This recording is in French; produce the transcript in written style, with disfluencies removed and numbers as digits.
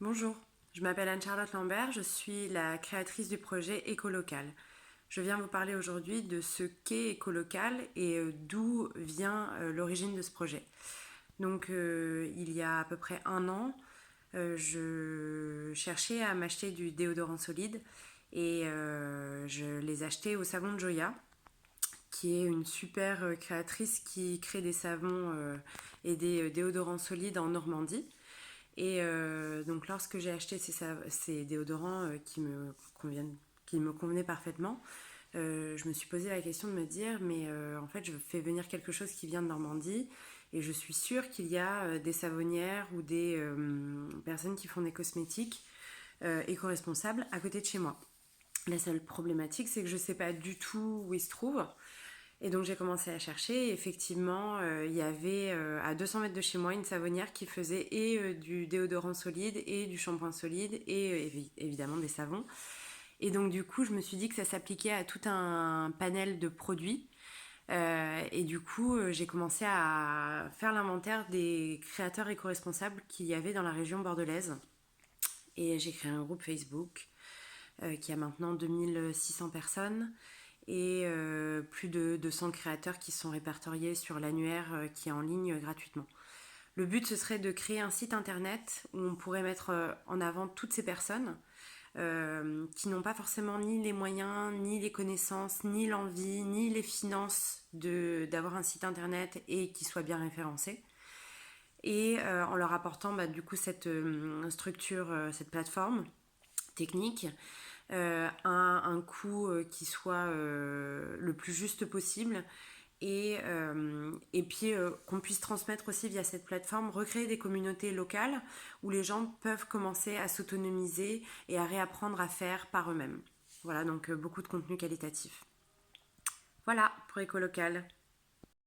Bonjour, je m'appelle Anne-Charlotte Lambert, je suis la créatrice du projet Écolocal. Je viens vous parler aujourd'hui de ce qu'est Écolocal et d'où vient l'origine de ce projet. Donc il y a à peu près un an, je cherchais à m'acheter du déodorant solide et je les achetais au savon de Joya, qui est une super créatrice qui crée des savons et des déodorants solides en Normandie. Et donc lorsque j'ai acheté ces déodorants qui me convenaient parfaitement, je me suis posé la question de me dire, mais en fait je fais venir quelque chose qui vient de Normandie et je suis sûre qu'il y a des savonnières ou des personnes qui font des cosmétiques éco-responsables à côté de chez moi. La seule problématique, c'est que je ne sais pas du tout où ils se trouvent. Et donc j'ai commencé à chercher et effectivement il y avait à 200 mètres de chez moi une savonnière qui faisait et du déodorant solide et du shampoing solide et évidemment des savons. Et donc du coup je me suis dit que ça s'appliquait à tout un panel de produits. Et du coup j'ai commencé à faire l'inventaire des créateurs éco-responsables qu'il y avait dans la région bordelaise. Et j'ai créé un groupe Facebook qui a maintenant 2600 personnes et plus de 200 créateurs qui sont répertoriés sur l'annuaire qui est en ligne gratuitement. Le but, ce serait de créer un site internet où on pourrait mettre en avant toutes ces personnes qui n'ont pas forcément ni les moyens, ni les connaissances, ni l'envie, ni les finances d'avoir un site internet et qui soit bien référencé. Et en leur apportant du coup cette structure, cette plateforme technique un coût qui soit le plus juste possible et puis qu'on puisse transmettre aussi via cette plateforme, recréer des communautés locales où les gens peuvent commencer à s'autonomiser et à réapprendre à faire par eux-mêmes. Voilà, donc beaucoup de contenu qualitatif. Voilà pour Écolocal.